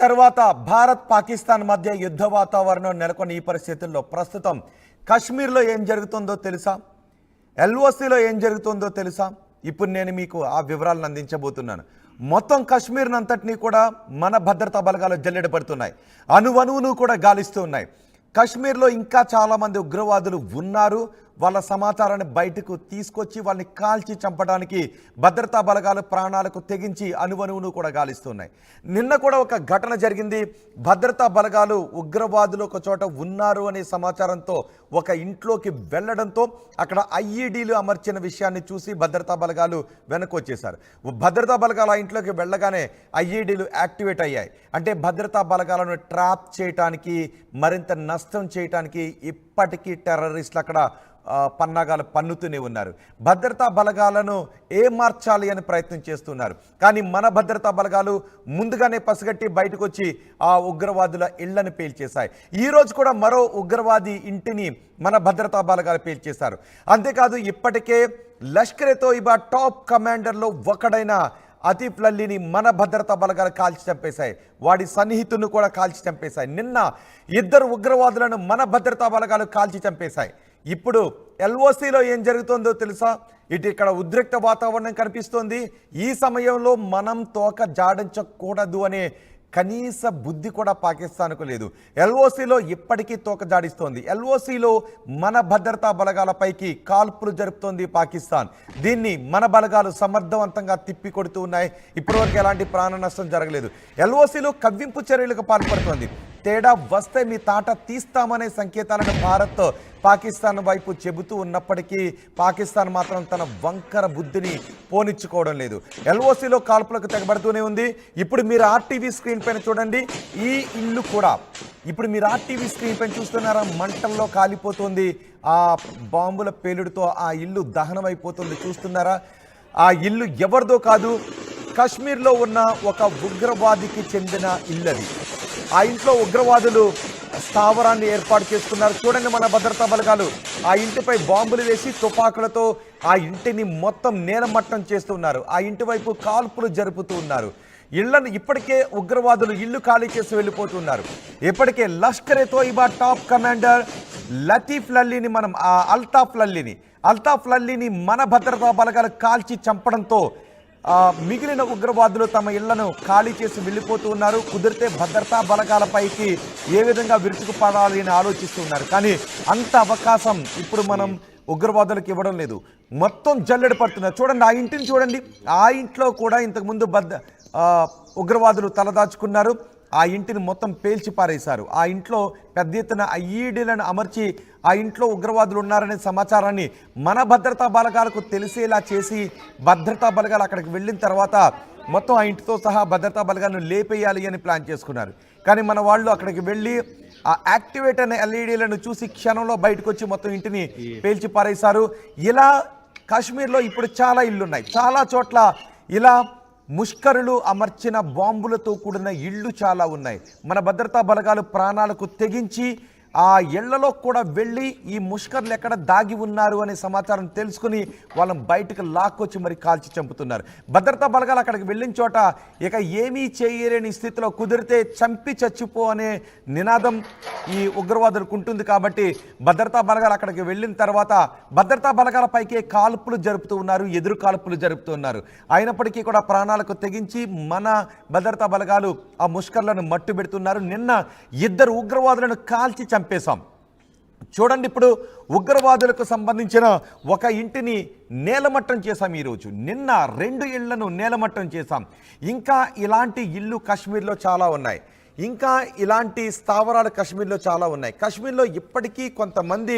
తర్వాత భారత్ పాకిస్తాన్ మధ్య యుద్ధ వాతావరణం నెలకొని ఈ పరిస్థితుల్లో ప్రస్తుతం కశ్మీర్లో ఏం జరుగుతుందో తెలుసా, ఎల్ఓసిలో ఏం జరుగుతుందో తెలుసా? ఇప్పుడు నేను మీకు ఆ వివరాలను అందించబోతున్నాను. మొత్తం కశ్మీర్నంతటినీ కూడా మన భద్రతా బలగాలు జల్లెడ పడుతున్నాయి, అణువణువును కూడా గాలిస్తూ ఉన్నాయి. కశ్మీర్లో ఇంకా చాలామంది ఉగ్రవాదులు ఉన్నారు. వాళ్ళ సమాచారాన్ని బయటకు తీసుకొచ్చి వాళ్ళని కాల్చి చంపడానికి భద్రతా బలగాలు ప్రాణాలకు తెగించి అణువణువును కూడా గాలిస్తున్నాయి. నిన్న కూడా ఒక ఘటన జరిగింది. భద్రతా బలగాలు ఉగ్రవాదులు ఒక చోట ఉన్నారు అనే సమాచారంతో ఒక ఇంట్లోకి వెళ్ళడంతో అక్కడ ఐఈడీలు అమర్చిన విషయాన్ని చూసి భద్రతా బలగాలు వెనక్కి వచ్చేశారు. భద్రతా బలగాలు ఆ ఇంట్లోకి వెళ్ళగానే ఐఈడీలు యాక్టివేట్ అయ్యాయి. అంటే భద్రతా బలగాలను ట్రాప్ చేయడానికి, మరింత నష్టం చేయడానికి ఇప్పటికీ టెర్రరిస్టులు అక్కడ పన్నాగాలు పన్నుతూనే ఉన్నారు. భద్రతా బలగాలను మార్చాలి అని ప్రయత్నం చేస్తున్నారు. కానీ మన భద్రతా బలగాలు ముందుగానే పసిగట్టి బయటకు వచ్చి ఆ ఉగ్రవాదుల ఇళ్లను పేల్చేశాయి. ఈరోజు కూడా మరో ఉగ్రవాది ఇంటిని మన భద్రతా బలగాలు పేల్చేశారు. అంతేకాదు ఇప్పటికే లష్కర్-ఏ-తోయిబా టాప్ కమాండర్లో ఒకడైన ఆతిఫ్ లల్లీని మన భద్రతా బలగాలు కాల్చి చంపేశాయి. వాడి సన్నిహితులను కూడా కాల్చి చంపేశాయి. నిన్న 2 ఉగ్రవాదులను మన భద్రతా బలగాలు కాల్చి చంపేశాయి. ఇప్పుడు ఎల్ఓసిలో ఏం జరుగుతుందో తెలుసా? ఇక్కడ ఉద్రిక్త వాతావరణం కనిపిస్తోంది. ఈ సమయంలో మనం తోక జాడించకూడదు అనే కనీస బుద్ధి కూడా పాకిస్తాన్కు లేదు. ఎల్ఓసిలో ఇప్పటికీ తోక జాడిస్తోంది. ఎల్ఓసిలో మన భద్రతా బలగాలపైకి కాల్పులు జరుపుతోంది పాకిస్తాన్. దీన్ని మన బలగాలు సమర్థవంతంగా తిప్పి కొడుతూ ఉన్నాయి. ఇప్పటివరకు ఎలాంటి ప్రాణ నష్టం జరగలేదు. ఎల్ఓసిలో కవ్వింపు చర్యలకు పాల్పడుతోంది. తేడా వస్తే మీ తాట తీస్తామనే సంకేతాలను భారత్ పాకిస్తాన్ వైపు చెబుతూ ఉన్నప్పటికీ పాకిస్తాన్ మాత్రం తన వంకర బుద్ధిని పోనిచ్చుకోవడం లేదు. ఎల్ఓసిలో కాల్పులకు తెగబడుతూనే ఉంది. ఇప్పుడు మీరు ఆర్టీవీ స్క్రీన్ పైన చూడండి. ఈ ఇల్లు కూడా ఇప్పుడు మీరు ఆర్టీవీ స్క్రీన్ పైన చూస్తున్నారా? మంటల్లో కాలిపోతుంది. ఆ బాంబుల పేలుడుతో ఆ ఇల్లు దహనం అయిపోతుంది. చూస్తున్నారా? ఆ ఇల్లు ఎవరిదో కాదు, కశ్మీర్లో ఉన్న ఒక ఉగ్రవాదికి చెందిన ఇల్లు అది. ఆ ఇంట్లో ఉగ్రవాదులు స్థావరాన్ని ఏర్పాటు చేసుకున్నారు. చూడండి, మన భద్రతా బలగాలు ఆ ఇంటిపై బాంబులు వేసి తుపాకులతో ఆ ఇంటిని మొత్తం నేలమట్టం చేస్తున్నారు. ఆ ఇంటి వైపు కాల్పులు జరుపుతూ ఉన్నారు. ఇళ్లను ఇప్పటికే ఉగ్రవాదులు ఇల్లు ఖాళీ చేసి వెళ్ళిపోతున్నారు. ఇప్పటికే లష్కర్-ఏ-తోయిబా టాప్ కమాండర్ లతీఫ్ లల్లీని అల్తాఫ్ లల్లీని మన భద్రతా బలగాలు కాల్చి చంపడంతో మిగిలిన ఉగ్రవాదులు తమ ఇళ్లను ఖాళీ చేసి వెళ్ళిపోతూ ఉన్నారు. కుదిరితే భద్రతా బలగాలపైకి ఏ విధంగా విరుచుకుపడాలి అని ఆలోచిస్తున్నారు. కానీ అంత అవకాశం ఇప్పుడు మనం ఉగ్రవాదులకు ఇవ్వడం లేదు. మొత్తం జల్లెడ పడుతున్నారు. చూడండి, ఆ ఇంటిని చూడండి. ఆ ఇంట్లో కూడా ఇంతకుముందు ఉగ్రవాదులు తలదాచుకున్నారు. ఆ ఇంటిని మొత్తం పేల్చి పారేశారు. ఆ ఇంట్లో పెద్ద ఎత్తున ఐఈడీలను అమర్చి ఆ ఇంట్లో ఉగ్రవాదులు ఉన్నారనే సమాచారాన్ని మన భద్రతా బలగాలకు తెలిసేలా చేసి భద్రతా బలగాలు అక్కడికి వెళ్ళిన తర్వాత మొత్తం ఆ ఇంటితో సహా భద్రతా బలగాలను లేపేయాలి అని ప్లాన్ చేసుకున్నారు. కానీ మన వాళ్ళు అక్కడికి వెళ్ళి ఆ యాక్టివేట్ అయిన ఎల్ఈడీలను చూసి క్షణంలో బయటకు వచ్చి మొత్తం ఇంటిని పేల్చి పారేశారు. ఇలా కాశ్మీర్లో ఇప్పుడు చాలా ఇళ్ళున్నాయి. చాలా చోట్ల ఇలా ముష్కరులు అమర్చిన బాంబులతో కూడిన ఇళ్ళు చాలా ఉన్నాయి. మన భద్రతా బలగాలు ప్రాణాలకు తెగించి ఆ ఇళ్లలో కూడా వెళ్ళి ఈ ముష్కర్లు ఎక్కడ దాగి ఉన్నారు అనే సమాచారం తెలుసుకుని వాళ్ళని బయటకు లాక్కొచ్చి మరి కాల్చి చంపుతున్నారు. భద్రతా బలగాలు అక్కడికి వెళ్ళిన చోట ఇక ఏమీ చేయలేని స్థితిలో కుదిరితే చంపి చచ్చిపో అనే నినాదం ఈ ఉగ్రవాదులకు ఉంటుంది. కాబట్టి భద్రతా బలగాలు అక్కడికి వెళ్ళిన తర్వాత భద్రతా బలగాలపైకే కాల్పులు జరుపుతూ ఉన్నారు, ఎదురు కాల్పులు జరుపుతూ ఉన్నారు. అయినప్పటికీ కూడా ప్రాణాలకు తెగించి మన భద్రతా బలగాలు ఆ ముష్కర్లను మట్టు పెడుతున్నారు. నిన్న 2 ఉగ్రవాదులను కాల్చి చంపేశాం. చూడండి, ఇప్పుడు ఉగ్రవాదులకు సంబంధించిన ఒక ఇంటిని నేలమట్టం చేశాం. ఈరోజు నిన్న 2 ఇళ్లను నేలమట్టం చేశాం. ఇంకా ఇలాంటి ఇల్లు కాశ్మీర్లో చాలా ఉన్నాయి. ఇంకా ఇలాంటి స్థావరాలు కాశ్మీర్లో చాలా ఉన్నాయి. కాశ్మీర్లో ఇప్పటికీ కొంతమంది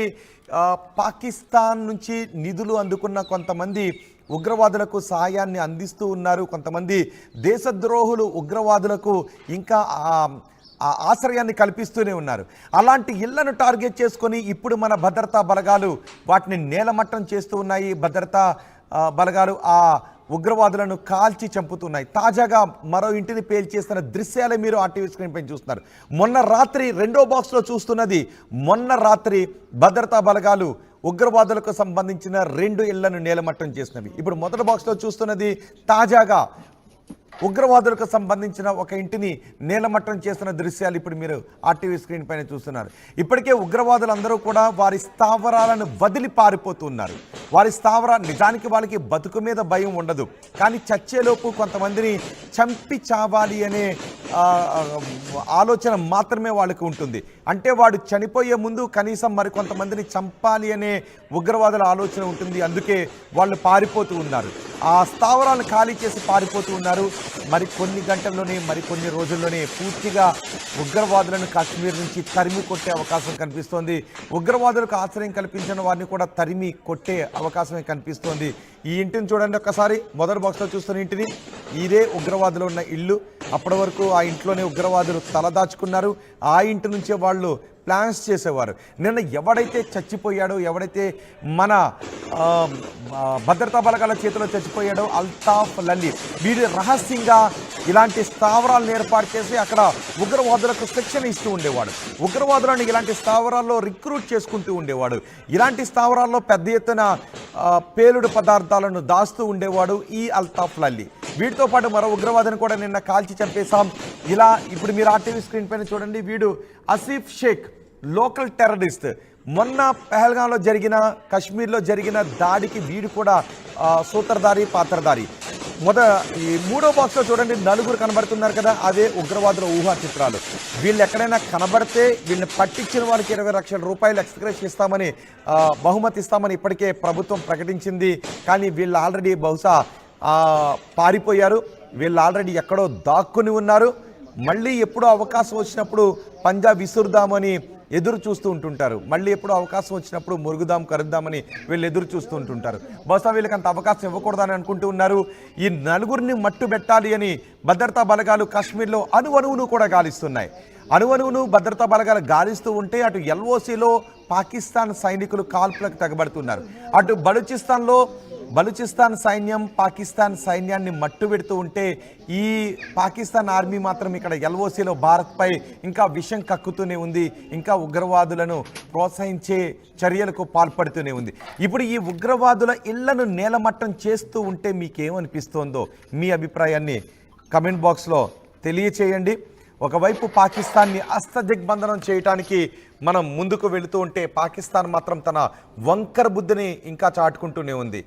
పాకిస్తాన్ నుంచి నిధులు అందుకున్న కొంతమంది ఉగ్రవాదులకు సహాయాన్ని అందిస్తూ ఉన్నారు. కొంతమంది దేశద్రోహులు ఉగ్రవాదులకు ఇంకా ఆశ్రయాన్ని కల్పిస్తూనే ఉన్నారు. అలాంటి ఇళ్లను టార్గెట్ చేసుకొని ఇప్పుడు మన భద్రతా బలగాలు వాటిని నేలమట్టం చేస్తూ ఉన్నాయి. భద్రతా బలగాలు ఆ ఉగ్రవాదులను కాల్చి చంపుతున్నాయి. తాజాగా మరో ఇంటిని పేల్చేస్తున్న దృశ్యాలే మీరు ఆర్టీవీ స్క్రీన్ పైన చూస్తున్నారు. మొన్న రాత్రి రెండో బాక్స్లో చూస్తున్నది, మొన్న రాత్రి భద్రతా బలగాలు ఉగ్రవాదులకు సంబంధించిన 2 ఇళ్లను నేలమట్టం చేసినవి. ఇప్పుడు మొదటి బాక్స్లో చూస్తున్నది తాజాగా ఉగ్రవాదులకు సంబంధించిన ఒక ఇంటిని నేలమట్టం చేస్తున్న దృశ్యాలు ఇప్పుడు మీరు ఆర్టీవీ స్క్రీన్ పైన చూస్తున్నారు. ఇప్పటికే ఉగ్రవాదులందరూ కూడా వారి స్థావరాలను వదిలి పారిపోతున్నారు. వారి నిజానికి వాళ్ళకి బతుకు మీద భయం ఉండదు, కానీ చచ్చేలోపు కొంతమందిని చంపి చావాలి అనే ఆలోచన మాత్రమే వాళ్ళకి ఉంటుంది. అంటే వాడు చనిపోయే ముందు కనీసం మరి కొంతమందిని చంపాలి అనే ఉగ్రవాదుల ఆలోచన ఉంటుంది. అందుకే వాళ్ళు పారిపోతూ ఉన్నారు, ఆ స్థావరాలను ఖాళీ చేసి పారిపోతూ ఉన్నారు. మరి కొన్ని గంటల్లోనే మరి కొన్ని రోజుల్లోనే పూర్తిగా ఉగ్రవాదులను కాశ్మీర్ నుంచి తరిమి కొట్టే అవకాశం కనిపిస్తోంది. ఉగ్రవాదులకు ఆశ్రయం కల్పించిన వారిని కూడా తరిమి కొట్టే అవకాశమే కనిపిస్తోంది. ఈ ఇంటిని చూడండి ఒకసారి, మొదటి బాక్స్లో చూస్తున్న ఇంటిని, ఇదే ఉగ్రవాదులు ఉన్న ఇల్లు. అప్పటి వరకు ఆ ఇంట్లోనే ఉగ్రవాదులు తలదాచుకున్నారు. ఆ ఇంటి నుంచే వాళ్ళు ప్లాన్స్ చేసేవారు. నిన్న ఎవడైతే చచ్చిపోయాడో, ఎవడైతే మన భద్రతా బలగాల చేతిలో చచ్చిపోయాడో అల్తాఫ్ లల్లీ, వీడు రహస్యంగా ఇలాంటి స్థావరాలను ఏర్పాటు చేసి అక్కడ ఉగ్రవాదులకు శిక్షణ ఇస్తూ ఉండేవాడు. ఉగ్రవాదులను ఇలాంటి స్థావరాల్లో రిక్రూట్ చేసుకుంటూ ఉండేవాడు. ఇలాంటి స్థావరాల్లో పెద్ద ఎత్తున పేలుడు పదార్థాలను దాస్తూ ఉండేవాడు ఈ అల్తాఫ్ లల్లీ. వీటితో పాటు మరో ఉగ్రవాదిని కూడా నిన్న కాల్చి చంపేశాం. ఇలా ఇప్పుడు మీరు ఆర్టీవీ స్క్రీన్ పైన చూడండి, వీడు ఆసిఫ్ షేక్, లోకల్ టెర్రరిస్ట్. మొన్న పహల్గాంలో జరిగిన, కశ్మీర్లో జరిగిన దాడికి వీడు కూడా సూత్రధారి, పాత్రధారి. ఈ మూడో బాక్స్లో చూడండి, నలుగురు కనబడుతున్నారు కదా, అదే ఉగ్రవాదుల ఊహా చిత్రాలు. వీళ్ళు ఎక్కడైనా కనబడితే వీళ్ళని పట్టించిన వారికి 20 లక్షల రూపాయలు ఎక్స్గ్రేస్ ఇస్తామని, బహుమతి ఇస్తామని ఇప్పటికే ప్రభుత్వం ప్రకటించింది. కానీ వీళ్ళు ఆల్రెడీ బహుశా పారిపోయారు. వీళ్ళు ఆల్రెడీ ఎక్కడో దాక్కుని ఉన్నారు. మళ్ళీ ఎప్పుడో అవకాశం వచ్చినప్పుడు పంజా విసురుదామని ఎదురు చూస్తూ ఉంటుంటారు. మళ్ళీ ఎప్పుడో అవకాశం వచ్చినప్పుడు మురుగుదాం, కరుద్దామని వీళ్ళు ఎదురు చూస్తూ ఉంటుంటారు. బహుశా వీళ్ళకి అంత అవకాశం ఇవ్వకూడదని అనుకుంటూ ఉన్నారు. ఈ నలుగురిని మట్టు పెట్టాలి అని భద్రతా బలగాలు కాశ్మీర్లో అణువణువును కూడా గాలిస్తున్నాయి. అణువణువును భద్రతా బలగాలు గాలిస్తూ ఉంటే అటు ఎల్ఓసిలో పాకిస్తాన్ సైనికులు కాల్పులకు తెగబడుతున్నారు. అటు బలూచిస్తాన్ సైన్యం పాకిస్తాన్ సైన్యాన్ని మట్టు పెడుతూ ఉంటే ఈ పాకిస్తాన్ ఆర్మీ మాత్రం ఇక్కడ ఎల్ఓసిలో భారత్పై ఇంకా విషం కక్కుతూనే ఉంది, ఇంకా ఉగ్రవాదులను ప్రోత్సహించే చర్యలకు పాల్పడుతూనే ఉంది. ఇప్పుడు ఈ ఉగ్రవాదుల ఇళ్లను నేలమట్టం చేస్తూ ఉంటే మీకేమనిపిస్తోందో మీ అభిప్రాయాన్ని కమెంట్ బాక్స్లో తెలియచేయండి. ఒకవైపు పాకిస్తాన్ని అస్తదిగ్బంధనం చేయడానికి మనం ముందుకు వెళుతూ ఉంటే పాకిస్తాన్ మాత్రం తన వంకర బుద్ధిని ఇంకా చాటుకుంటూనే ఉంది.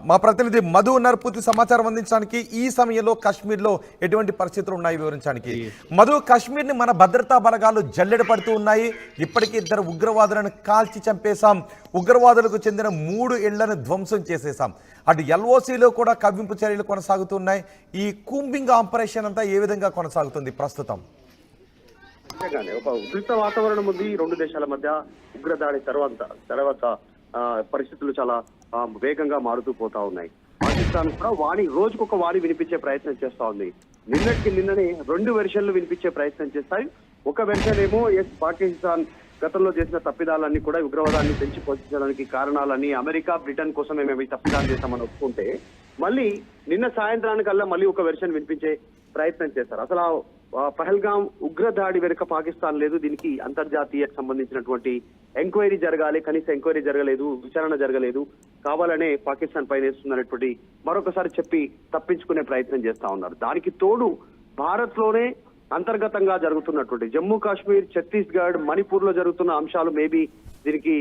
మా ప్రతినిధి మధు ఉన్నారు పూర్తి సమాచారం అందించడానికి. ఈ సమయంలో కాశ్మీర్లో ఎటువంటి పరిస్థితులు ఉన్నాయి వివరించడానికి. మధు, కాశ్మీర్ని మన భద్రతా బలగాలు జల్లెడ పడుతూ ఉన్నాయి. ఇప్పటికీ 2 ఉగ్రవాదులను కాల్చి చంపేశాం. ఉగ్రవాదులకు చెందిన 3 ఇళ్లను ధ్వంసం చేసేసాం. అటు ఎల్ఓసిలో కూడా కవ్వింపు చర్యలు కొనసాగుతున్నాయి. ఈ కూంబింగ్ ఆపరేషన్ అంతా ఏ విధంగా కొనసాగుతుంది ప్రస్తుతం? ఒక ఉద్రిక్త వాతావరణం ఉంది 2 దేశాల మధ్య. ఉగ్రదాడి తర్వాత పరిస్థితులు చాలా వేగంగా మారుతూ పోతా ఉన్నాయి. పాకిస్తాన్ కూడా రోజుకొక వాణి వినిపించే ప్రయత్నం చేస్తా ఉంది. నిన్ననే 2 వెర్షన్లు వినిపించే ప్రయత్నం చేస్తాయి. ఒక వెర్షన్ ఏమో పాకిస్తాన్ గతంలో చేసిన తప్పిదాలన్నీ కూడా ఉగ్రవాదాన్ని పెంచి పోషించడానికి కారణాలని, అమెరికా బ్రిటన్ కోసమే మేము ఈ తప్పిదాలు చేస్తామని ఒప్పుకుంటే, మళ్ళీ నిన్న సాయంత్రానికల్లా మళ్ళీ ఒక వెర్షన్ వినిపించే ప్రయత్నం చేస్తారు. అసలు పహల్గాం ఉగ్రదాడి వెనుక పాకిస్తాన్ లేదు, దీనికి అంతర్జాతీయకు సంబంధించినటువంటి ఎంక్వైరీ జరగాలి, కనీస ఎంక్వైరీ జరగలేదు, విచారణ జరగలేదు, కావాలనే పాకిస్తాన్ పైన వేస్తున్నటువంటి మరొకసారి చెప్పి తప్పించుకునే ప్రయత్నం చేస్తా ఉన్నారు. దానికి తోడు భారత్ లోనే అంతర్గతంగా జరుగుతున్నటువంటి జమ్మూ కాశ్మీర్, ఛత్తీస్గఢ్, మణిపూర్ లో జరుగుతున్న అంశాలు మేబీ దీనికి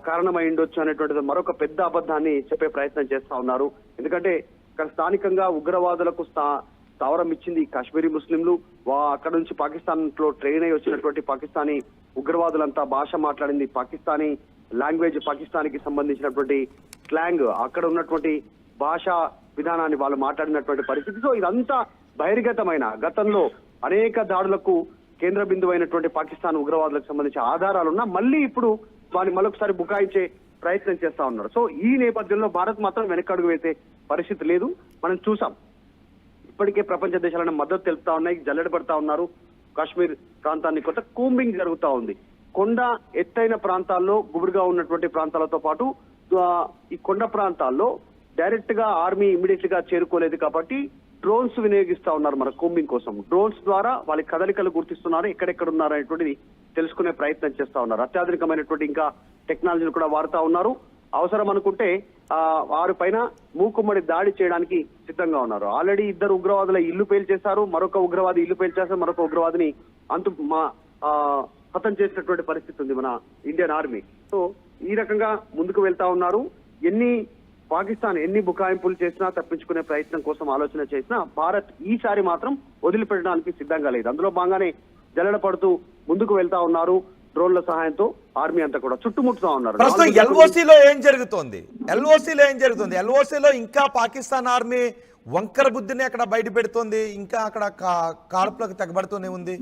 కారణమై ఉండొచ్చు అనేటువంటిది మరొక పెద్ద అబద్ధాన్ని చెప్పే ప్రయత్నం చేస్తా ఉన్నారు. ఎందుకంటే ఇక్కడ స్థానికంగా ఉగ్రవాదులకు స్థావరం ఇచ్చింది కాశ్మీరీ ముస్లింలు. అక్కడ నుంచి పాకిస్తాన్ లో ట్రైన్ అయి వచ్చినటువంటి పాకిస్తానీ ఉగ్రవాదులంతా భాష మాట్లాడింది పాకిస్తానీ లాంగ్వేజ్, పాకిస్తాన్కి సంబంధించినటువంటి స్లాంగ్, అక్కడ ఉన్నటువంటి భాషా విధానాన్ని వాళ్ళు మాట్లాడినటువంటి పరిస్థితి. సో ఇదంతా బహిర్గతమైన, గతంలో అనేక దాడులకు కేంద్ర బిందువు అయినటువంటి పాకిస్తాన్ ఉగ్రవాదులకు సంబంధించిన ఆధారాలున్నా మళ్ళీ ఇప్పుడు వారిని మరొకసారి బుకాయించే ప్రయత్నం చేస్తా ఉన్నారు. సో ఈ నేపథ్యంలో భారత్ మాత్రం వెనకడుగు వేసే పరిస్థితి లేదు. మనం చూసాం, ఇప్పటికే ప్రపంచ దేశాలను మద్దతు తెలుపుతా ఉన్నాయి, జల్లెడ పడతా ఉన్నారు. కాశ్మీర్ ప్రాంతాన్ని కొత్త కూంబింగ్ జరుగుతా ఉంది. కొండ ఎత్తైన ప్రాంతాల్లో గుబురుగా ఉన్నటువంటి ప్రాంతాలతో పాటు ఈ కొండ ప్రాంతాల్లో డైరెక్ట్ గా ఆర్మీ ఇమీడియట్ గా చేరుకోలేదు కాబట్టి డ్రోన్స్ వినియోగిస్తా ఉన్నారు మన కూంబింగ్ కోసం. డ్రోన్స్ ద్వారా వాళ్ళ కదలికలు గుర్తిస్తున్నారు, ఎక్కడెక్కడ ఉన్నారు అనేటువంటిది తెలుసుకునే ప్రయత్నం చేస్తా ఉన్నారు. అత్యాధునికమైనటువంటి ఇంకా టెక్నాలజీని కూడా వాడుతా ఉన్నారు. అవసరం అనుకుంటే వారి పైన మూకుమ్మడి దాడి చేయడానికి సిద్ధంగా ఉన్నారు. ఆల్రెడీ ఇద్దరు ఉగ్రవాదుల ఇల్లు పేల్చేశారు, మరొక ఉగ్రవాది ఇల్లు పేల్చేశారు, మరొక ఉగ్రవాదిని హతం చేసినటువంటి పరిస్థితి ఉంది మన ఇండియన్ ఆర్మీ. సో ఈ రకంగా ముందుకు వెళ్తా ఉన్నారు. పాకిస్తాన్ ఎన్ని బుకాయింపులు చేసినా, తప్పించుకునే ప్రయత్నం కోసం ఆలోచన చేసినా భారత్ ఈసారి మాత్రం వదిలిపెట్టడానికి సిద్ధంగా లేదు. అందులో భాగంగానే జల్లెడ పడుతూ ముందుకు వెళ్తా ఉన్నారు. డ్రోన్ల సహాయంతో ఆర్మీ అంతా కూడా చుట్టుముట్టుతా ఉన్నారు. ప్రస్తుతం ఎల్ఓసిలో ఏం జరుగుతోంది? ఎల్ఓసిలో ఇంకా పాకిస్తాన్ ఆర్మీ వంకర బుద్ధిని అక్కడ బయట పెడుతోంది, ఇంకా అక్కడ కాల్పులకు తెగబడుతూనే ఉంది.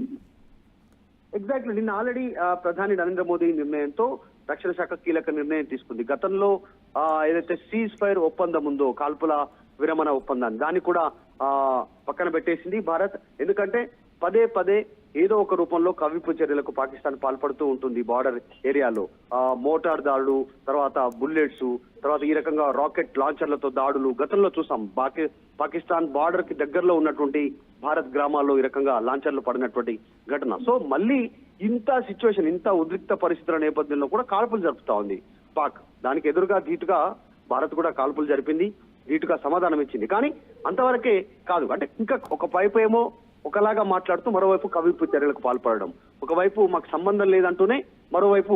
ఎగ్జాక్ట్లీ. నిన్న ఆల్రెడీ ప్రధాని నరేంద్ర మోదీ నిర్ణయంతో రక్షణ శాఖ కీలక నిర్ణయం తీసుకుంది. గతంలో ఏదైతే సీజ్ ఫైర్ ఒప్పందం ఉందో, కాల్పుల విరమణ ఒప్పందాన్ని, దాన్ని కూడా పక్కన పెట్టేసింది భారత్. ఎందుకంటే పదే పదే ఏదో ఒక రూపంలో కవ్వింపు చర్యలకు పాకిస్తాన్ పాల్పడుతూ ఉంటుంది. బార్డర్ ఏరియాలో మోటార్ దాడులు, తర్వాత బుల్లెట్స్, తర్వాత ఈ రకంగా రాకెట్ లాంచర్లతో దాడులు గతంలో చూసాం. పాకిస్తాన్ బార్డర్ కి దగ్గరలో ఉన్నటువంటి భారత్ గ్రామాల్లో ఈ రకంగా లాంచర్లు పడినటువంటి ఘటన. సో మళ్ళీ ఇంత సిచ్యువేషన్, ఇంత ఉద్రిక్త పరిస్థితుల నేపథ్యంలో కూడా కాల్పులు జరుపుతా ఉంది పాక్. దానికి ఎదురుగా ధీటుగా భారత్ కూడా కాల్పులు జరిపింది, ధీటుగా సమాధానం ఇచ్చింది. కానీ అంతవరకే కాదు. అంటే ఇంకా ఒక వైపు ఏమో ఒకలాగా మాట్లాడుతూ మరోవైపు కవ్వింపు చర్యలకు పాల్పడడం, ఒకవైపు మాకు సంబంధం లేదంటూనే మరోవైపు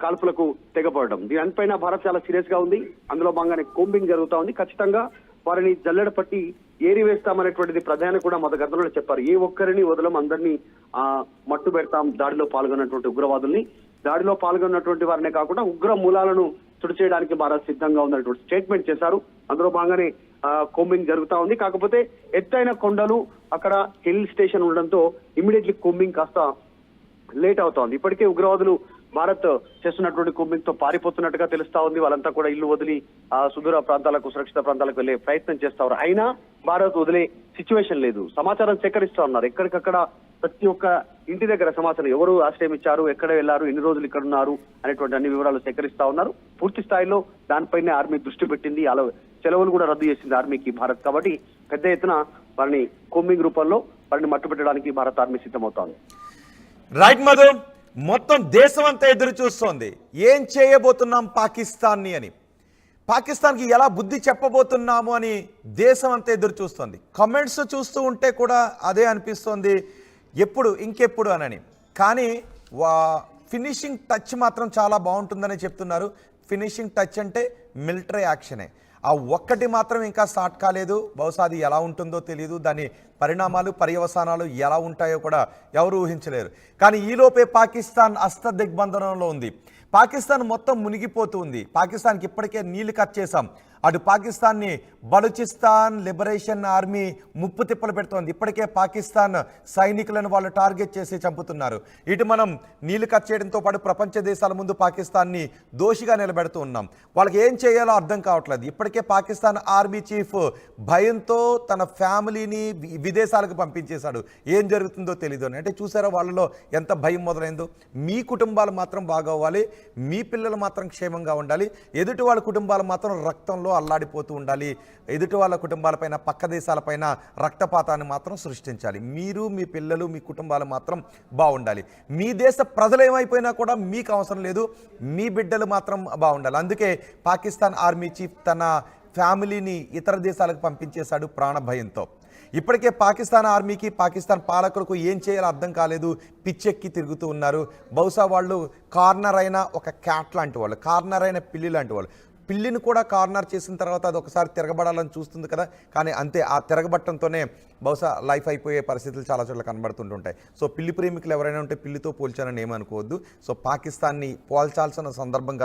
కాల్పులకు తెగపడడం. దీనిపైన భారత్ చాలా సీరియస్ గా ఉంది. అందులో భాగంగానే కోంబింగ్ జరుగుతా ఉంది. ఖచ్చితంగా వారిని జల్లెడ పట్టి ఏరివేస్తామనేటువంటిది ప్రధాని కూడా మొదటి గతంలో చెప్పారు. ఏ ఒక్కరిని వదలం, అందరినీ మట్టు పెడతాం దాడిలో పాల్గొన్నటువంటి ఉగ్రవాదుల్ని. దాడిలో పాల్గొన్నటువంటి వారినే కాకుండా ఉగ్ర మూలాలను తుడిచేయడానికి భారత్ సిద్ధంగా ఉందనేటువంటి స్టేట్మెంట్ చేశారు. అందులో భాగంగానే కోంబింగ్ జరుగుతా ఉంది. కాకపోతే ఎత్తైన కొండలు, అక్కడ హిల్ స్టేషన్ ఉండడంతో ఇమీడియట్లీ కోంబింగ్ కాస్త లేట్ అవుతోంది. ఇప్పటికే ఉగ్రవాదులు భారత్ చేస్తున్నటువంటి కోంబింగ్ తో పారిపోతున్నట్టుగా తెలుస్తా ఉంది. వాళ్ళంతా కూడా ఇల్లు వదిలి సుదూర ప్రాంతాలకు, సురక్షిత ప్రాంతాలకు వెళ్లే ప్రయత్నం చేస్తారు. అయినా భారత్ వదిలే సిచ్యువేషన్ లేదు. సమాచారం సేకరిస్తా ఉన్నారు. ఎక్కడికక్కడ ప్రతి ఒక్క ఇంటి దగ్గర సమాచారం, ఎవరు ఆశ్రయం ఇచ్చారు, ఎక్కడ వెళ్లారు, ఎన్ని రోజులు ఇక్కడ ఉన్నారు అనేటువంటి అన్ని వివరాలు సేకరిస్తా ఉన్నారు. పూర్తి స్థాయిలో దానిపైనే ఆర్మీ దృష్టి పెట్టింది. సెలవులు కూడా రద్దు చేసింది ఆర్మీకి భారత్. కాబట్టి పెద్ద ఎత్తున వారిని కోంబింగ్ రూపంలో వారిని మట్టు పెట్టడానికి భారత ఆర్మీ సిద్ధమవుతోంది. రైట్ మధు, మొత్తం దేశం అంతా ఎదురు చూస్తోంది ఏం చేయబోతున్నాం పాకిస్తాన్ని అని. పాకిస్తాన్కి ఎలా బుద్ధి చెప్పబోతున్నాము అని దేశం అంతా ఎదురు చూస్తోంది. కమెంట్స్ చూస్తూ ఉంటే కూడా అదే అనిపిస్తోంది, ఎప్పుడు ఇంకెప్పుడు అనని. కానీ ఫినిషింగ్ టచ్ మాత్రం చాలా బాగుంటుందని చెప్తున్నారు. ఫినిషింగ్ టచ్ అంటే మిలిటరీ యాక్షనే. ఆ ఒక్కటి మాత్రం ఇంకా స్టార్ట్ కాలేదు. బహుశా అది ఎలా ఉంటుందో తెలియదు. దాని పరిణామాలు, పర్యవసానాలు ఎలా ఉంటాయో కూడా ఎవరు ఊహించలేరు. కానీ ఈలోపే పాకిస్తాన్ అష్టదిగ్బంధనంలో ఉంది. పాకిస్తాన్ మొత్తం మునిగిపోతూ ఉంది. పాకిస్తాన్కి ఇప్పటికే నీళ్లు కట్ చేశాం. అటు పాకిస్తాన్ని బలూచిస్తాన్ లిబరేషన్ ఆర్మీ ముప్పు తిప్పలు పెడుతోంది. ఇప్పటికే పాకిస్తాన్ సైనికులను వాళ్ళు టార్గెట్ చేసి చంపుతున్నారు. ఇటు మనం నీళ్లు కట్ చేయడంతో పాటు ప్రపంచ దేశాల ముందు పాకిస్తాన్ని దోషిగా నిలబెడుతూ ఉన్నాం. వాళ్ళకి ఏం చేయాలో అర్థం కావట్లేదు. ఇప్పటికే పాకిస్తాన్ ఆర్మీ చీఫ్ భయంతో తన ఫ్యామిలీని విదేశాలకు పంపించేశాడు. ఏం జరుగుతుందో తెలీదు అని. అంటే చూసారా వాళ్ళలో ఎంత భయం మొదలైందో. మీ కుటుంబాలు మాత్రం బాగోవాలి, మీ పిల్లలు మాత్రం క్షేమంగా ఉండాలి, ఎదుటి వాళ్ళ కుటుంబాలు మాత్రం రక్తంలో అల్లాడిపోతూ ఉండాలి, ఎదుటి వాళ్ళ కుటుంబాలపైన, పక్క దేశాలపైన రక్తపాతాన్ని మాత్రం సృష్టించాలి. మీరు, మీ పిల్లలు, మీ కుటుంబాలు మాత్రం బాగుండాలి. మీ దేశ ప్రజలు ఏమైపోయినా కూడా మీకు అవసరం లేదు, మీ బిడ్డలు మాత్రం బాగుండాలి. అందుకే పాకిస్తాన్ ఆర్మీ చీఫ్ తన ఫ్యామిలీని ఇతర దేశాలకు పంపించేశాడు ప్రాణభయంతో. ఇప్పటికే పాకిస్తాన్ ఆర్మీకి, పాకిస్తాన్ పాలకులకు ఏం చేయాలో అర్థం కాలేదు, పిచ్చెక్కి తిరుగుతూ ఉన్నారు. బహుశా వాళ్ళు కార్నర్ అయిన ఒక క్యాట్ లాంటి వాళ్ళు, కార్నర్ అయిన పిల్లి లాంటి వాళ్ళు. పిల్లిని కూడా కార్నర్ చేసిన తర్వాత అది ఒకసారి తిరగబడాలని చూస్తుంది కదా, కానీ అంతే, ఆ తిరగబట్టంతోనే బహుశా లైఫ్ అయిపోయే పరిస్థితులు చాలా చోట్ల కనబడుతుంటుంటాయి. సో పిల్లి ప్రేమికులు ఎవరైనా ఉంటే పిల్లితో పోల్చానని ఏమనుకోవద్దు. సో పాకిస్తాన్ని పోల్చాల్సిన సందర్భం కాబట్టి